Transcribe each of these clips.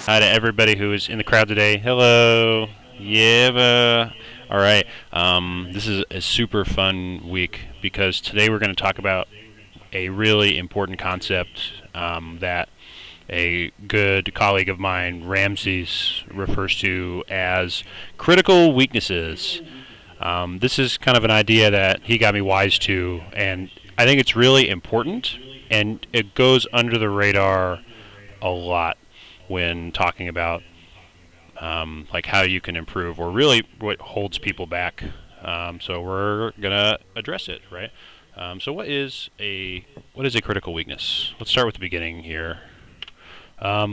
Hi to everybody who is in the crowd today. Hello. Yeah. All right. This is a super fun week because today we're going to talk about a really important concept that a good colleague of mine, Ramses, refers to as critical weaknesses. This is kind of an idea that he got me wise to, and I think it's really important, and it goes under the radar a lot when talking about like how you can improve, or really what holds people back. So we're gonna address it, right? So what is a critical weakness? Let's start with the beginning here. A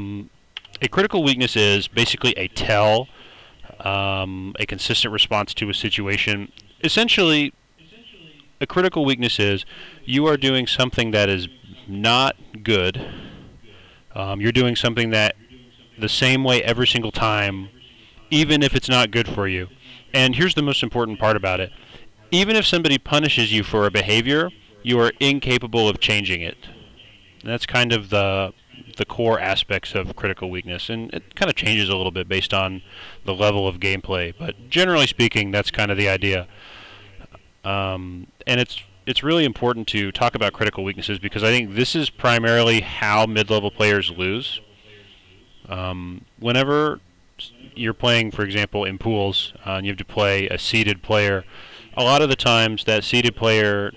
critical weakness is basically a tell, a consistent response to a situation. Essentially, a critical weakness is you are doing something that is not good. You're doing something that the same way every single time, even if it's not good for you. And here's the most important part about it. Even if somebody punishes you for a behavior, you are incapable of changing it. And that's kind of the core aspects of critical weakness, and it kind of changes a little bit based on the level of gameplay, but generally speaking, that's kind of the idea. And it's really important to talk about critical weaknesses because I think this is primarily how mid-level players lose. Whenever you're playing, for example, in pools, and you have to play a seeded player, a lot of the times that seeded player,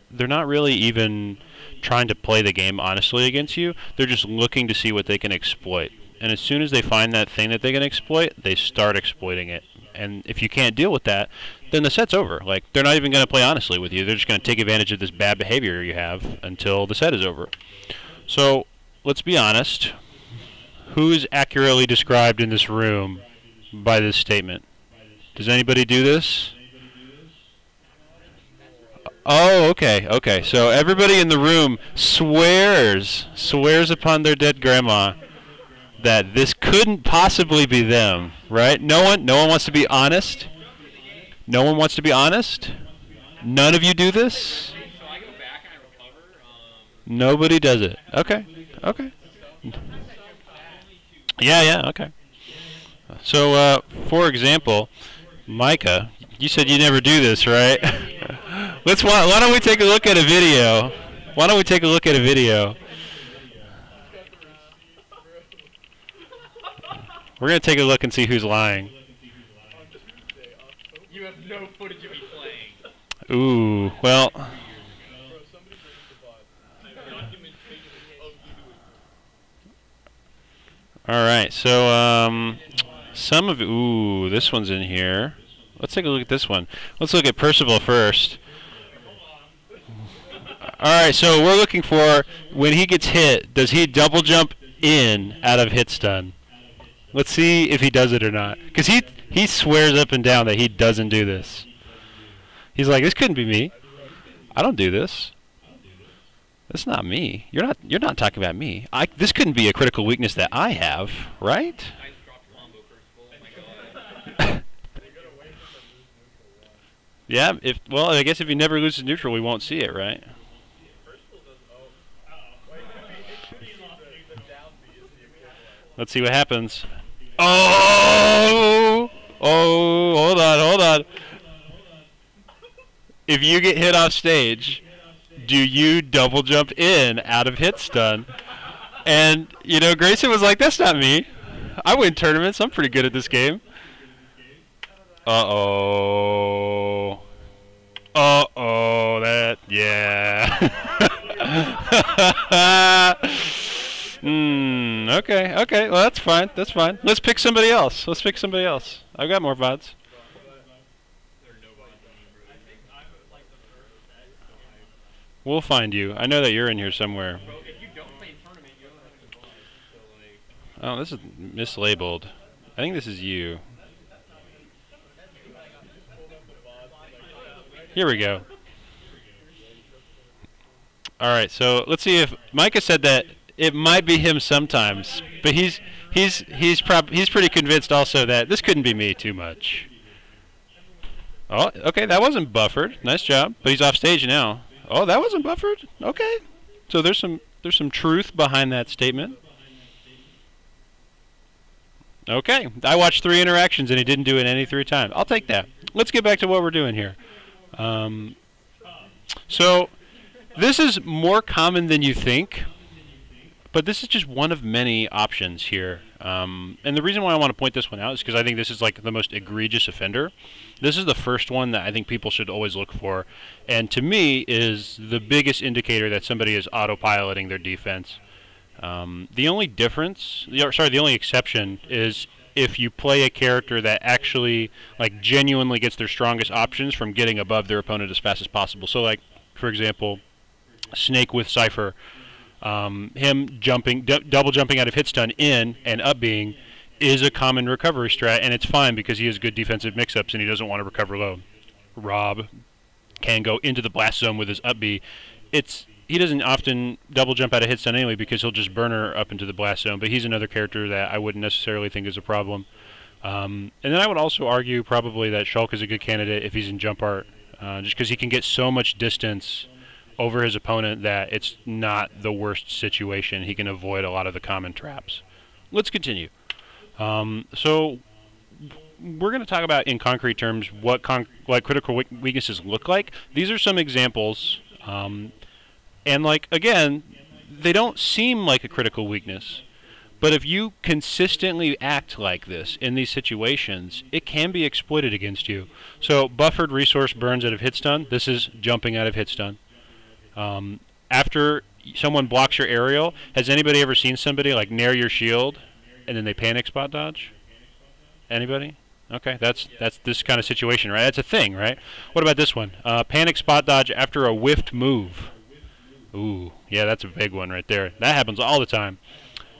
they're not really even trying to play the game honestly against you. They're just looking to see what they can exploit. And as soon as they find that thing that they can exploit, they start exploiting it. And if you can't deal with that, then the set's over. Like, they're not even going to play honestly with you. They're just going to take advantage of this bad behavior you have until the set is over. So, let's be honest. Who is accurately described in this room by this statement? Does anybody do this? Oh, okay, okay. So everybody in the room swears upon their dead grandma that this couldn't possibly be them, right? No one wants to be honest. No one wants to be honest. None of you do this. Nobody does it. Okay, okay. Yeah, okay. So, for example, Micah, you said you never do this, right? Why don't we take a look at a video? Why don't we take a look at a video? We're going to take a look and see who's lying. You have no footage of me playing. Ooh, well. Alright, so, some of, ooh, this one's in here. Let's take a look at this one. Let's look at Percival first. Alright, so we're looking for, when he gets hit, does he double jump in out of hit stun? Let's see if he does it or not. Because he swears up and down that he doesn't do this. He's like, this couldn't be me. I don't do this. That's not me. You're not talking about me. This couldn't be a critical weakness that I have, right? Yeah, well, I guess if he never loses neutral, we won't see it, right? Let's see what happens. Oh! Oh, hold on. If you get hit off stage, do you double jump in out of hit stun? And, you know, Grayson was like, that's not me. I win tournaments. I'm pretty good at this game. Uh-oh. Yeah. Okay. Well, that's fine. Let's pick somebody else. I've got more VODs. We'll find you. I know that you're in here somewhere. Oh, this is mislabeled. I think this is you. Here we go. Alright, so let's see if Micah said that it might be him sometimes, but he's pretty convinced also that this couldn't be me too much. Oh, okay, that wasn't buffered. Nice job. But he's off stage now. Oh, that wasn't buffered? Okay. So there's some truth behind that statement. Okay, I watched 3 interactions and he didn't do it any 3 times. I'll take that. Let's get back to what we're doing here. So this is more common than you think, but this is just one of many options here. And the reason why I want to point this one out is because I think this is like the most egregious offender. This is the first one that I think people should always look for, and to me is the biggest indicator that somebody is autopiloting their defense. The only difference, the only exception is if you play a character that actually, like, genuinely gets their strongest options from getting above their opponent as fast as possible. So, like, for example, Snake with Cypher, him jumping, double jumping out of hit stun in and up being is a common recovery strat, and it's fine because he has good defensive mix-ups and he doesn't want to recover low. Rob can go into the blast zone with his up B. He doesn't often double jump out of hit stun anyway because he'll just burner up into the blast zone, but he's another character that I wouldn't necessarily think is a problem. And then I would also argue probably that Shulk is a good candidate if he's in jump art, just because he can get so much distance over his opponent that it's not the worst situation. He can avoid a lot of the common traps. Let's continue. So we're going to talk about in concrete terms what critical weaknesses look like. These are some examples. And, like, again, they don't seem like a critical weakness. But if you consistently act like this in these situations, it can be exploited against you. So, buffered resource burns out of hit stun. This is jumping out of hit stun. After someone blocks your aerial, has anybody ever seen somebody, like, nair your shield and then they panic spot dodge? Anybody? Okay, that's this kind of situation, right? That's a thing, right? What about this one? Panic spot dodge after a whiffed move. Ooh, yeah, that's a big one right there. That happens all the time.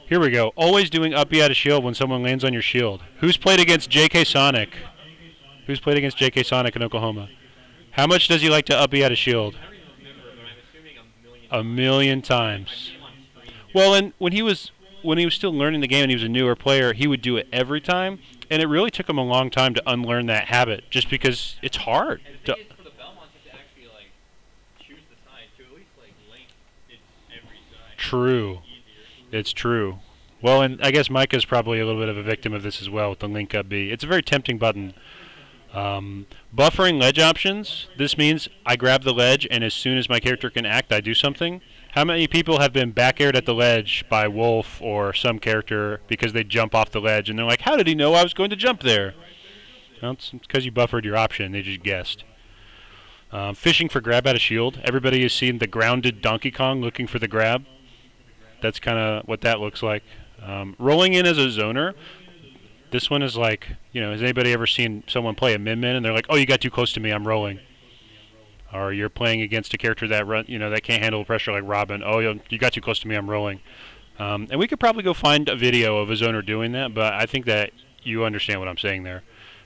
Here we go. Always doing up B out of shield when someone lands on your shield. Who's played against J.K. Sonic? Who's played against J.K. Sonic in Oklahoma? How much does he like to up B out of shield? A million times. Well, and when he was still learning the game and he was a newer player, he would do it every time, and it really took him a long time to unlearn that habit, just because it's hard. True. It's true. Well, and I guess Micah's probably a little bit of a victim of this as well with the link up B. It's a very tempting button. Buffering ledge options. This means I grab the ledge, and as soon as my character can act, I do something. How many people have been back-aired at the ledge by Wolf or some character because they jump off the ledge, and they're like, how did he know I was going to jump there? Well, it's because you buffered your option. They just guessed. Fishing for grab out of shield. Everybody has seen the grounded Donkey Kong looking for the grab. That's kind of what that looks like. Rolling in as a zoner. This one is like, has anybody ever seen someone play a Min-Min and they're like, oh, you got too close to me, I'm rolling. Or you're playing against a character that that can't handle pressure like Robin. Oh, you got too close to me, I'm rolling. And we could probably go find a video of a zoner doing that, but I think that you understand what I'm saying there.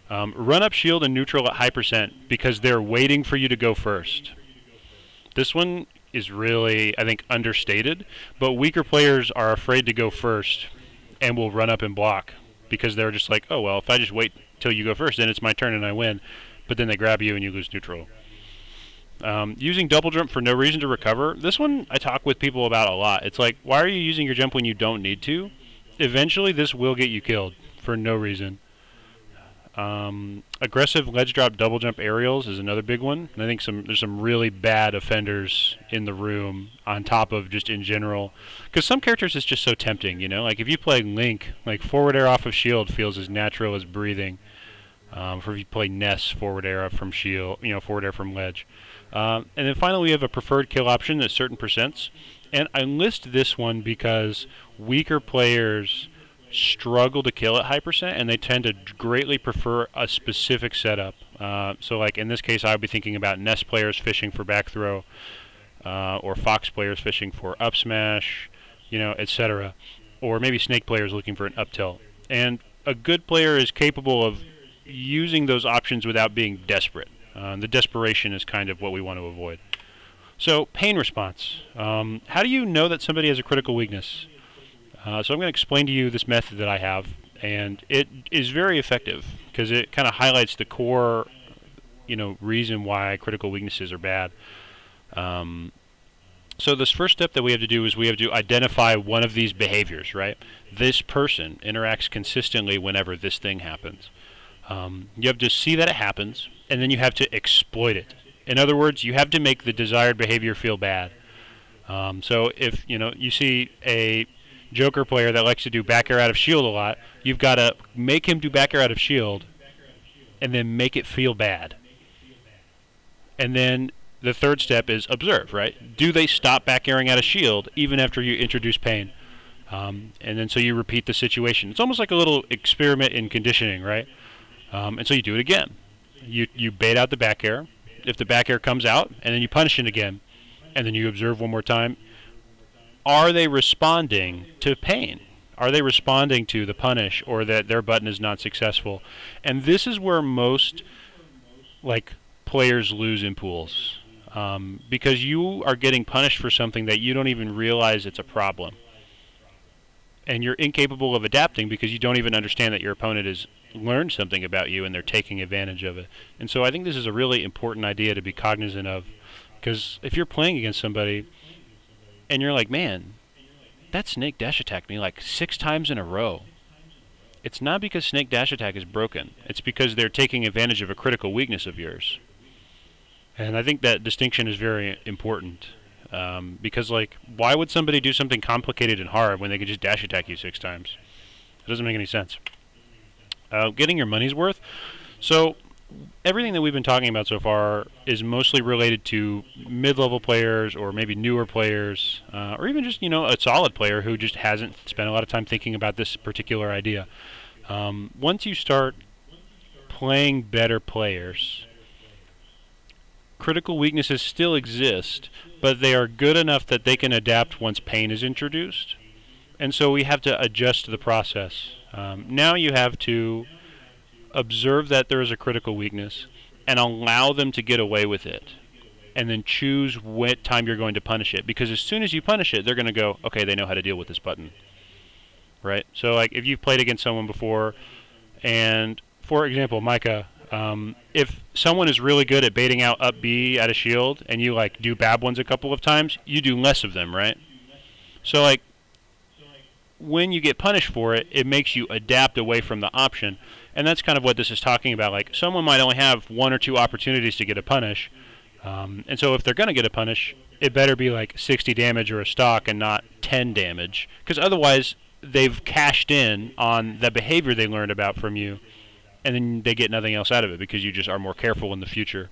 Run up shield and neutral at high percent because they're waiting for you to go first. This one is really, I think, understated, but weaker players are afraid to go first and will run up and block because they're just like, oh, well, if I just wait till you go first, then it's my turn and I win. But then they grab you and you lose neutral. Using double jump for no reason to recover. This one I talk with people about a lot. It's like, why are you using your jump when you don't need to? Eventually, this will get you killed for no reason. Aggressive ledge drop double jump aerials is another big one. And I think there's some really bad offenders in the room on top of just in general. Because some characters it's just so tempting, Like if you play Link, like forward air off of shield feels as natural as breathing. For if you play Ness, forward air from shield, forward air from ledge. And then finally we have a preferred kill option at certain percents. And I list this one because weaker players struggle to kill at high percent, and they tend to greatly prefer a specific setup. So like in this case, I would be thinking about Ness players fishing for back throw, or Fox players fishing for up smash, etc. Or maybe Snake players looking for an up tilt. And a good player is capable of using those options without being desperate. The desperation is kind of what we want to avoid. So pain response. How do you know that somebody has a critical weakness? So I'm going to explain to you this method that I have, and it is very effective because it kind of highlights the core, reason why critical weaknesses are bad. So this first step that we have to do is we have to identify one of these behaviors, right? This person interacts consistently whenever this thing happens. You have to see that it happens, and then you have to exploit it. In other words, you have to make the desired behavior feel bad. So if you see a Joker player that likes to do back air out of shield a lot, you've got to make him do back air out of shield, and then make it feel bad. And then the third step is observe, right? Do they stop back airing out of shield even after you introduce pain? And then so you repeat the situation. It's almost like a little experiment in conditioning, right? And so you do it again. You bait out the back air. If the back air comes out, and then you punish it again, and then you observe one more time. Are they responding to pain? Are they responding to the punish, or that their button is not successful? And this is where most players lose in pools, because you are getting punished for something that you don't even realize it's a problem, and you're incapable of adapting because you don't even understand that your opponent has learned something about you and they're taking advantage of it. And so I think this is a really important idea to be cognizant of, because if you're playing against somebody and you're like, man, that snake dash attacked me like 6 times in a row, it's not because snake dash attack is broken. It's because they're taking advantage of a critical weakness of yours. And I think that distinction is very important, because why would somebody do something complicated and hard when they could just dash attack you 6 times? It doesn't make any sense. Getting your money's worth. So everything that we've been talking about so far is mostly related to mid-level players, or maybe newer players, or even just a solid player who just hasn't spent a lot of time thinking about this particular idea. Once you start playing better players, critical weaknesses still exist, but they are good enough that they can adapt once pain is introduced. And so we have to adjust the process. Now you have to observe that there is a critical weakness and allow them to get away with it, and then choose what time you're going to punish it, because as soon as you punish it, they're going to go, okay, they know how to deal with this button, right? So if you've played against someone before, and for example, Micah, if someone is really good at baiting out up B out of shield, and you do bab ones a couple of times, you do less of them, right? So when you get punished for it, it makes you adapt away from the option. And that's kind of what this is talking about. Someone might only have 1 or 2 opportunities to get a punish. And so if they're going to get a punish, it better be 60 damage or a stock and not 10 damage. Because otherwise, they've cashed in on the behavior they learned about from you, and then they get nothing else out of it because you just are more careful in the future.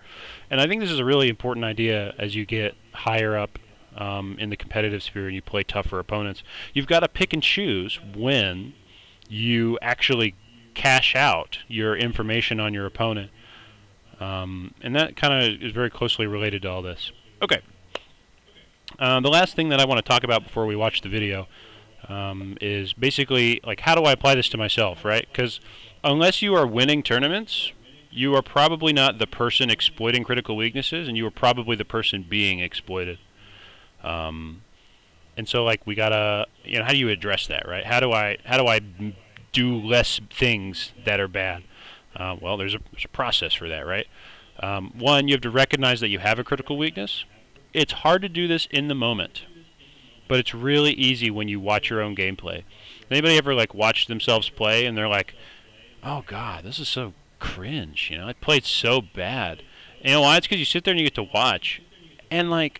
And I think this is a really important idea as you get higher up in the competitive sphere and you play tougher opponents. You've got to pick and choose when you actually cash out your information on your opponent. And that kind of is very closely related to all this. Okay. The last thing that I want to talk about before we watch the video is basically how do I apply this to myself, right? Because unless you are winning tournaments, you are probably not the person exploiting critical weaknesses, and you are probably the person being exploited. And so we gotta, how do you address that, right? How do I do less things that are bad? Well, there's a process for that, right? One, you have to recognize that you have a critical weakness. It's hard to do this in the moment, but it's really easy when you watch your own gameplay. Anybody ever watch themselves play and they're like, oh god, this is so cringe, I played so bad. And you know why? It's because you sit there and you get to watch, and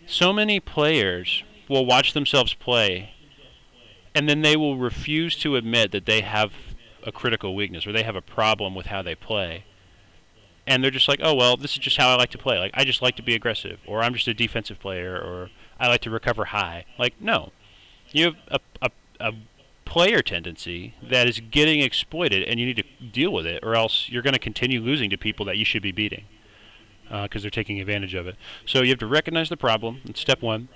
so many players will watch themselves play, and then they will refuse to admit that they have a critical weakness or they have a problem with how they play. And they're just like, oh, well, this is just how I like to play. I just like to be aggressive, or I'm just a defensive player, or I like to recover high. No. You have a player tendency that is getting exploited, and you need to deal with it, or else you're going to continue losing to people that you should be beating because they're taking advantage of it. So you have to recognize the problem. That's step 1.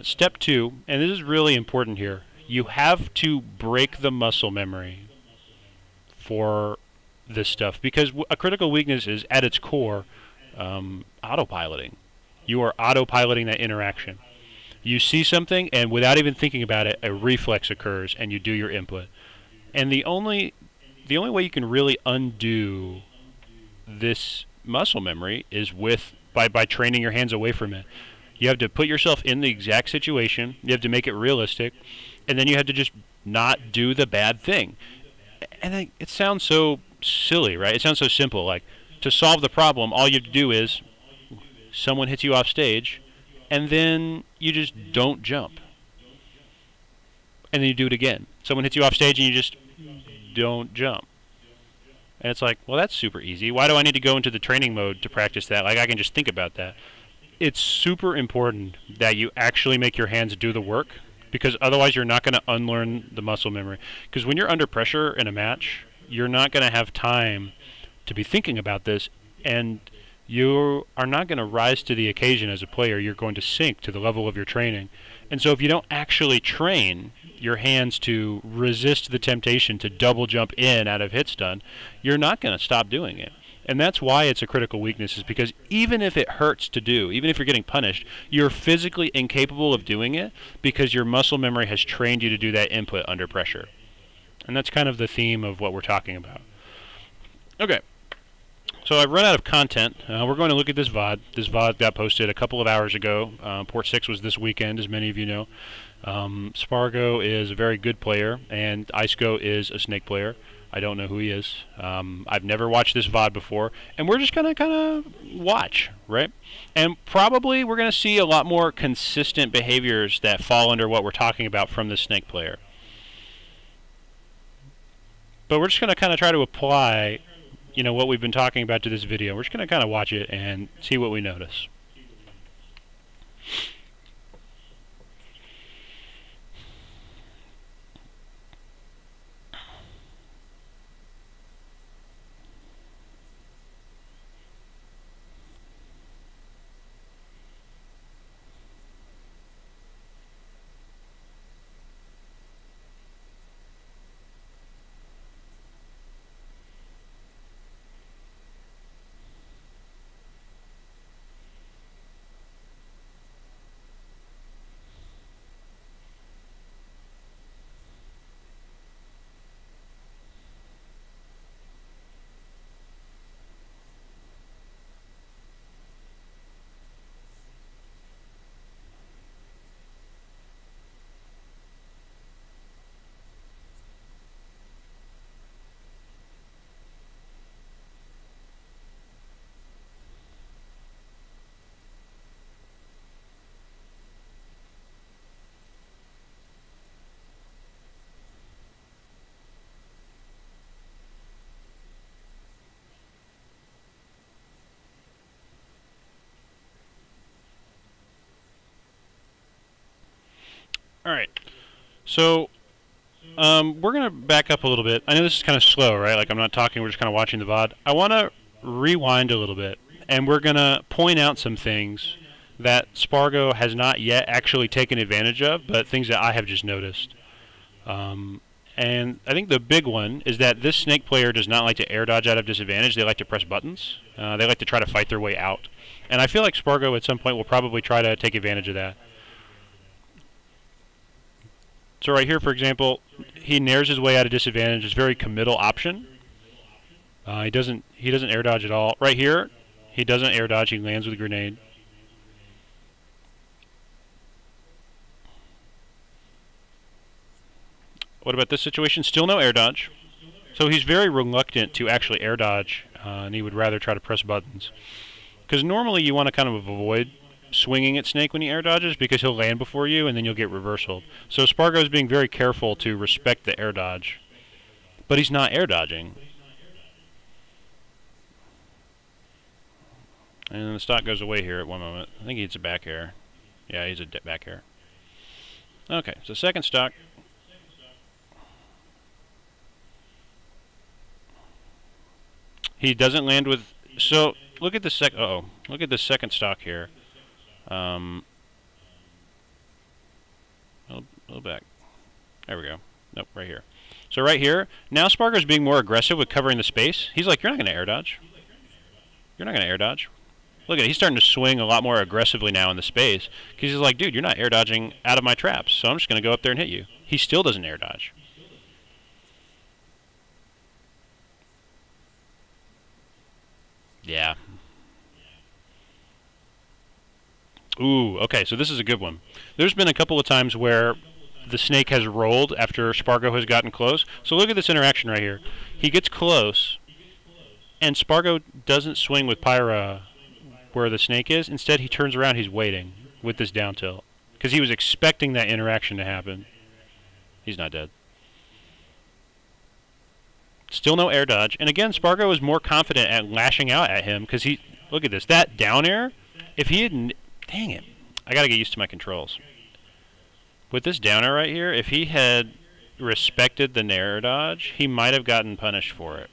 Step 2, and this is really important here, you have to break the muscle memory for this stuff, because a critical weakness is at its core autopiloting. You are autopiloting that interaction. You see something, and without even thinking about it, a reflex occurs, and you do your input. And the only way you can really undo this muscle memory is by training your hands away from it. You have to put yourself in the exact situation. You have to make it realistic, and then you have to just not do the bad thing. And it sounds so silly, right? It sounds so simple. Like, to solve the problem, all you have to do is someone hits you off stage, and then you just don't jump. And then you do it again. Someone hits you off stage, and you just don't jump. And it's like, well, that's super easy. Why do I need to go into the training mode to practice that? Like, I can just think about that. It's super important that you actually make your hands do the work, because otherwise you're not going to unlearn the muscle memory. Because when you're under pressure in a match, you're not going to have time to be thinking about this, and you are not going to rise to the occasion as a player. You're going to sink to the level of your training. And so if you don't actually train your hands to resist the temptation to double jump in out of hit stun, you're not going to stop doing it. And that's why it's a critical weakness, is because even if it hurts to do, even if you're getting punished, you're physically incapable of doing it because your muscle memory has trained you to do that input under pressure. And that's kind of the theme of what we're talking about. Okay. So I've run out of content. We're going to look at this VOD. This VOD got posted a couple of hours ago. Port 6 was this weekend, as many of you know. Spargo is a very good player, and Iceco is a Snake player. I don't know who he is. I've never watched this VOD before, and we're just going to kind of watch, right? And probably we're going to see a lot more consistent behaviors that fall under what we're talking about from the Snake player. But we're just going to kind of try to apply, you know, what we've been talking about to this video. We're just going to kind of watch it and see what we notice. All right. So we're going to back up a little bit. I know this is kind of slow, right? Like, I'm not talking, we're just kind of watching the VOD. I want to rewind a little bit, and we're going to point out some things that Spargo has not yet actually taken advantage of, but things that I have just noticed. And I think the big one is that this Snake player does not like to air dodge out of disadvantage. They like to press buttons. They like to try to fight their way out. And I feel like Spargo at some point will probably try to take advantage of that. So right here, for example, he nares his way out of disadvantage. It's a very committal option. He doesn't air dodge at all. Right here, he doesn't air dodge. He lands with a grenade. What about this situation? Still no air dodge. So he's very reluctant to actually air dodge, and he would rather try to press buttons. Because normally you want to kind of avoid swinging at Snake when he air dodges, because he'll land before you and then you'll get reversaled. So Spargo's being very careful to respect the air dodge. But he's not air dodging. And then the stock goes away here at one moment. I think he hits a back air. Yeah, he's a back air. Okay, so second stock. He doesn't land with... So, look at the look at the second stock here. A little back. There we go. Nope, right here. So right here, now Spargo's being more aggressive with covering the space. He's like, you're not going to air dodge. You're not going to air dodge. Look at it. He's starting to swing a lot more aggressively now in the space. Because he's like, dude, you're not air dodging out of my traps, so I'm just going to go up there and hit you. He still doesn't air dodge. Yeah. Ooh, okay, so this is a good one. There's been a couple of times where the snake has rolled after Spargo has gotten close. So look at this interaction right here. He gets close, and Spargo doesn't swing with Pyra where the snake is. Instead, he turns around, he's waiting with this down tilt. Because he was expecting that interaction to happen. He's not dead. Still no air dodge. And again, Spargo is more confident at lashing out at him because he... Look at this. That down air, if he had... Dang it. I got to get used to my controls. With this down air right here, if he had respected the air dodge, he might have gotten punished for it.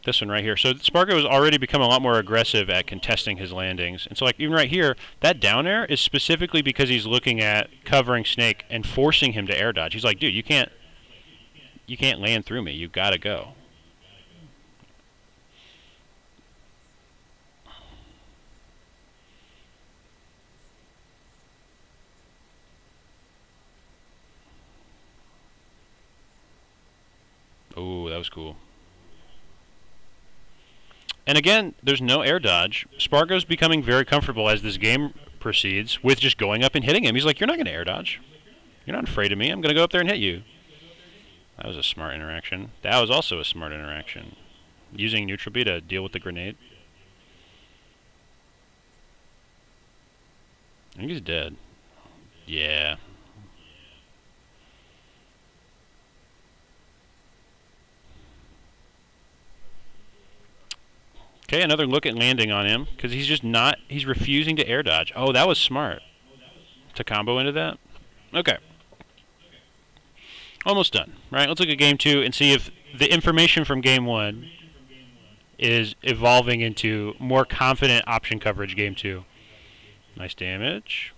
This one right here. So Spargo has already become a lot more aggressive at contesting his landings. And so like even right here, that down air is specifically because he's looking at covering Snake and forcing him to air dodge. He's like, dude, you can't land through me. You gotta go. Oh, that was cool. And again, there's no air dodge. Spargo's becoming very comfortable as this game proceeds with just going up and hitting him. He's like, you're not going to air dodge. You're not afraid of me. I'm going to go up there and hit you. That was a smart interaction. That was also a smart interaction. Using neutral B to deal with the grenade. I think he's dead. Yeah. Okay, another look at landing on him, because he's just not, he's refusing to air dodge. Oh, that was smart. To combo into that? Okay. Almost done. Right, let's look at game 2 and see if the information from game 1 is evolving into more confident option coverage game 2. Nice damage.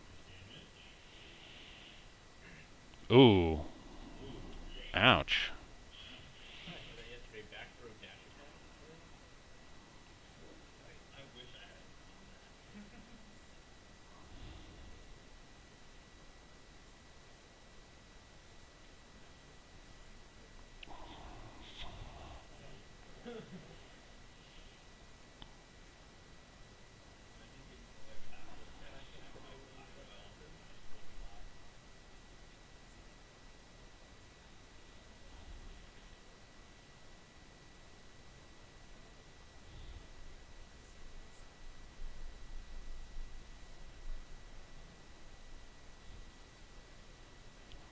Ooh. Ouch.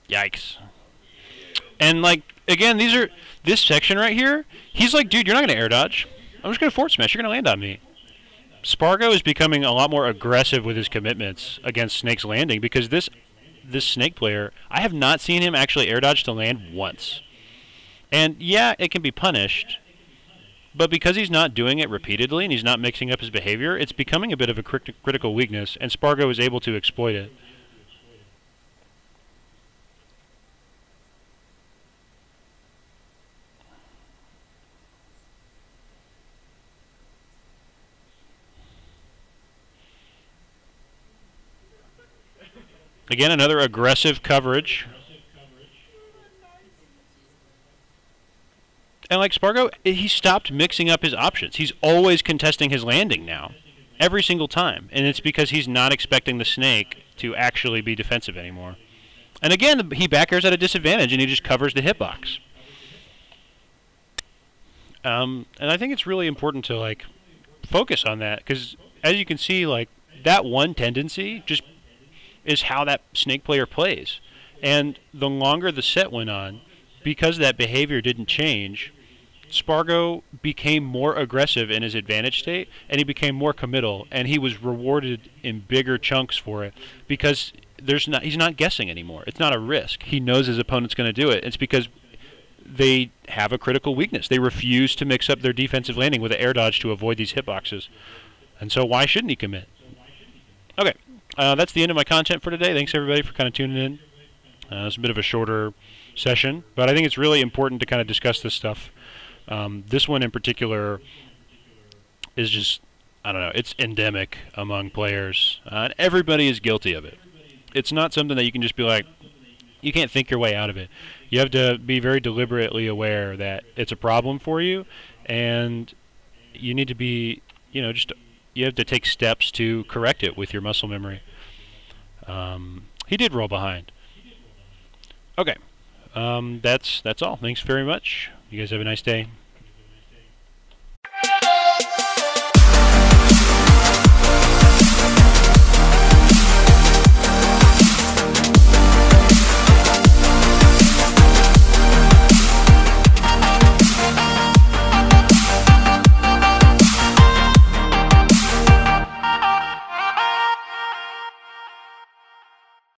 Yikes. And like again, this section right here, he's like, dude, you're not gonna air dodge. I'm just gonna forward smash, you're gonna land on me. Spargo is becoming a lot more aggressive with his commitments against Snake's landing because this Snake player, I have not seen him actually air dodge to land once. And yeah, it can be punished, but because he's not doing it repeatedly and he's not mixing up his behavior, it's becoming a bit of a critical weakness, and Spargo is able to exploit it. Again, another aggressive coverage. And like Spargo, he stopped mixing up his options. He's always contesting his landing now. Every single time. And it's because he's not expecting the Snake to actually be defensive anymore. And again, he back airs at a disadvantage and he just covers the hitbox. And I think it's really important to like focus on that because as you can see, like that one tendency just is how that Snake player plays. And the longer the set went on, because that behavior didn't change, Spargo became more aggressive in his advantage state, and he became more committal, and he was rewarded in bigger chunks for it because he's not guessing anymore. It's not a risk. He knows his opponent's going to do it. It's because they have a critical weakness. They refuse to mix up their defensive landing with an air dodge to avoid these hitboxes. And so why shouldn't he commit? Okay. That's the end of my content for today. Thanks, everybody, for kind of tuning in. It's a bit of a shorter session, but I think it's really important to kind of discuss this stuff. This one in particular is just, I don't know, it's endemic among players. And everybody is guilty of it. It's not something that you can just be like, you can't think your way out of it. You have to be very deliberately aware that it's a problem for you, and you need to be, just you have to take steps to correct it with your muscle memory. He did roll behind. Okay, that's all. Thanks very much. You guys have a nice day.